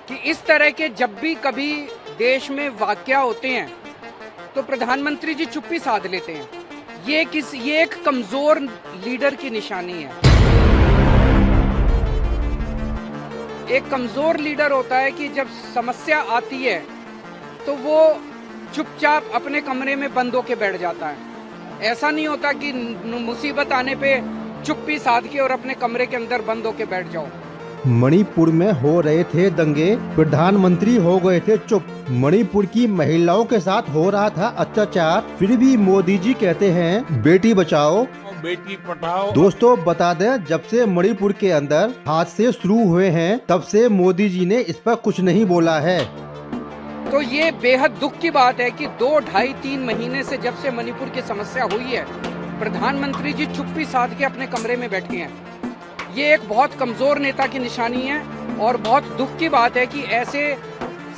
कि इस तरह के जब भी कभी देश में वाकया होते हैं तो प्रधानमंत्री जी चुप्पी साध लेते हैं। ये एक कमजोर लीडर की निशानी है। एक कमजोर लीडर होता है कि जब समस्या आती है तो वो चुपचाप अपने कमरे में बंद होके बैठ जाता है। ऐसा नहीं होता कि मुसीबत आने पे चुप्पी साध के और अपने कमरे के अंदर बंद होके बैठ जाओ। मणिपुर में हो रहे थे दंगे, प्रधानमंत्री हो गए थे चुप। मणिपुर की महिलाओं के साथ हो रहा था अत्याचार, फिर भी मोदी जी कहते हैं बेटी बचाओ बेटी पढ़ाओ। दोस्तों बता दें, जब से मणिपुर के अंदर हादसे शुरू हुए हैं तब से मोदी जी ने इस पर कुछ नहीं बोला है। तो ये बेहद दुख की बात है कि 2, 2.5, 3 महीने से जब से मणिपुर की समस्या हुई है, प्रधानमंत्री जी चुप्पी साध के अपने कमरे में बैठे हैं। ये एक बहुत कमजोर नेता की निशानी है और बहुत दुख की बात है कि ऐसे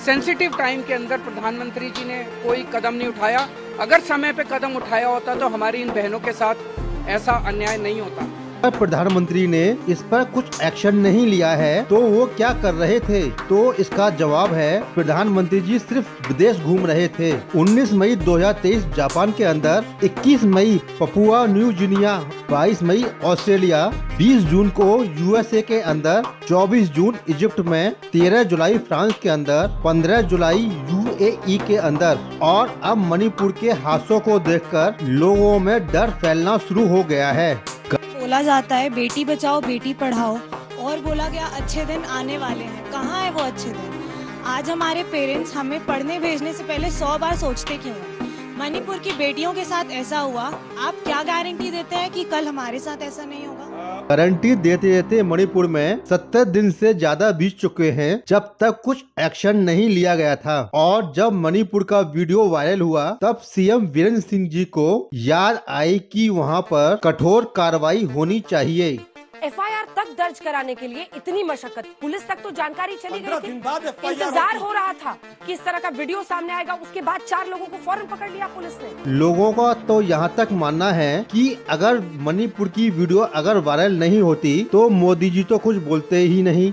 सेंसिटिव टाइम के अंदर प्रधानमंत्री जी ने कोई कदम नहीं उठाया। अगर समय पे कदम उठाया होता तो हमारी इन बहनों के साथ ऐसा अन्याय नहीं होता। प्रधानमंत्री ने इस पर कुछ एक्शन नहीं लिया है तो वो क्या कर रहे थे? तो इसका जवाब है, प्रधानमंत्री जी सिर्फ विदेश घूम रहे थे। 19 मई 2023 जापान के अंदर, 21 मई पपुआ न्यू गिनिया, 22 मई ऑस्ट्रेलिया, 20 जून को यूएसए के अंदर, 24 जून इजिप्ट में, 13 जुलाई फ्रांस के अंदर, 15 जुलाई यूएई के अंदर। और अब मणिपुर के हादसों को देखकर लोगों में डर फैलना शुरू हो गया है। बोला जाता है बेटी बचाओ बेटी पढ़ाओ, और बोला गया अच्छे दिन आने वाले हैं। कहाँ है वो अच्छे दिन? आज हमारे पेरेंट्स हमें पढ़ने भेजने से पहले 100 बार सोचते क्यों हैं? मणिपुर की बेटियों के साथ ऐसा हुआ, आप क्या गारंटी देते हैं कि कल हमारे साथ ऐसा नहीं होगा? गारंटी देते देते मणिपुर में 70 दिन से ज्यादा बीत चुके हैं जब तक कुछ एक्शन नहीं लिया गया था। और जब मणिपुर का वीडियो वायरल हुआ तब सीएम वीरेंद्र सिंह जी को याद आई कि वहां पर कठोर कार्रवाई होनी चाहिए। एफआईआर तक दर्ज कराने के लिए इतनी मशक्कत, पुलिस तक तो जानकारी चली गई थी। इंतजार हो रहा था कि इस तरह का वीडियो सामने आएगा, उसके बाद 4 लोगों को फौरन पकड़ लिया पुलिस ने। लोगों का तो यहाँ तक मानना है कि अगर मणिपुर की वीडियो अगर वायरल नहीं होती तो मोदी जी तो कुछ बोलते ही नहीं।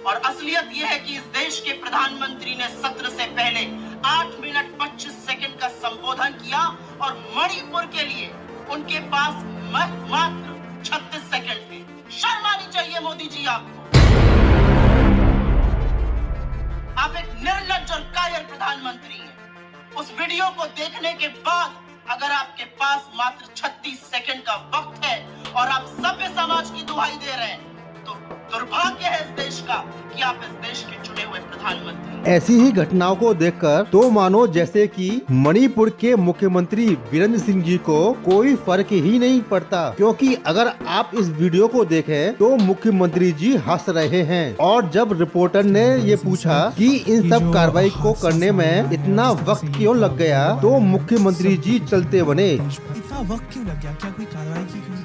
और असलियत ये है कि इस देश के प्रधानमंत्री ने सत्र से पहले 8 मिनट 25 सेकंड का संबोधन किया और मणिपुर के लिए उनके पास मात्र 36 सेकंड थे। शर्म आनी चाहिए मोदी जी आपको। आप एक निर्लज्ज और कायर प्रधानमंत्री हैं। उस वीडियो को देखने के बाद अगर आपके पास मात्र 36 सेकंड का वक्त है और आप सभ्य समाज की दुहाई दे रहे हैं तो दुर्भाग्य है इस देश का कि आप इस देश के चुने हुए प्रधानमंत्री। ऐसी ही घटनाओं को देखकर तो मानो जैसे कि मणिपुर के मुख्यमंत्री वीरेंद्र सिंह जी को कोई फर्क ही नहीं पड़ता, क्योंकि अगर आप इस वीडियो को देखें तो मुख्यमंत्री जी हंस रहे हैं। और जब रिपोर्टर ने ये पूछा कि इन सब कार्रवाई को करने में इतना वक्त क्यों लग गया तो मुख्यमंत्री जी चलते बने। इतना वक्त क्यों लग गया? क्या कोई कार्रवाई की क्यों?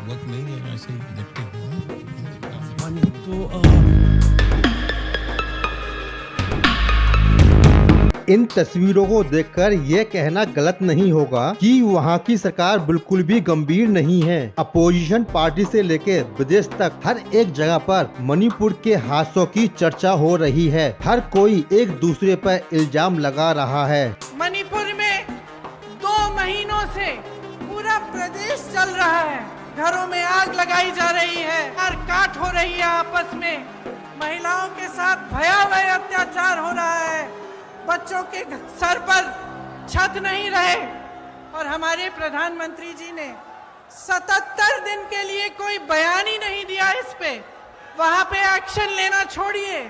वक्त नहीं है, ऐसे ही देखते हैं। इन तस्वीरों को देखकर ये कहना गलत नहीं होगा कि वहाँ की सरकार बिल्कुल भी गंभीर नहीं है। अपोजिशन पार्टी से लेकर विदेश तक हर एक जगह पर मणिपुर के हादसों की चर्चा हो रही है। हर कोई एक दूसरे पर इल्जाम लगा रहा है। मणिपुर में 2 महीनों से पूरा प्रदेश चल रहा है, घरों में आग लगाई जा रही है, काट हो रही है, आपस में महिलाओं के साथ भयावह अत्याचार हो रहा है, बच्चों के सर पर छत नहीं रहे। और हमारे प्रधानमंत्री जी ने 77 दिन के लिए कोई बयान ही नहीं दिया इस पे। वहां पे एक्शन लेना छोड़िए,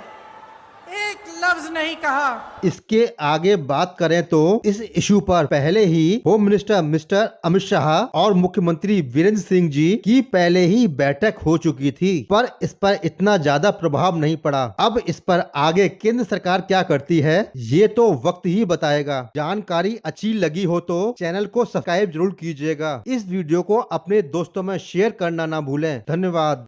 एक लफ्ज नहीं कहा। इसके आगे बात करें तो इस इशू पर पहले ही home minister mister Amit Shah और मुख्यमंत्री वीरेंद्र सिंह जी की पहले ही बैठक हो चुकी थी, पर इस पर इतना ज्यादा प्रभाव नहीं पड़ा। अब इस पर आगे केंद्र सरकार क्या करती है ये तो वक्त ही बताएगा। जानकारी अच्छी लगी हो तो चैनल को सब्सक्राइब जरूर कीजिएगा। इस वीडियो को अपने दोस्तों में शेयर करना ना भूलें। धन्यवाद।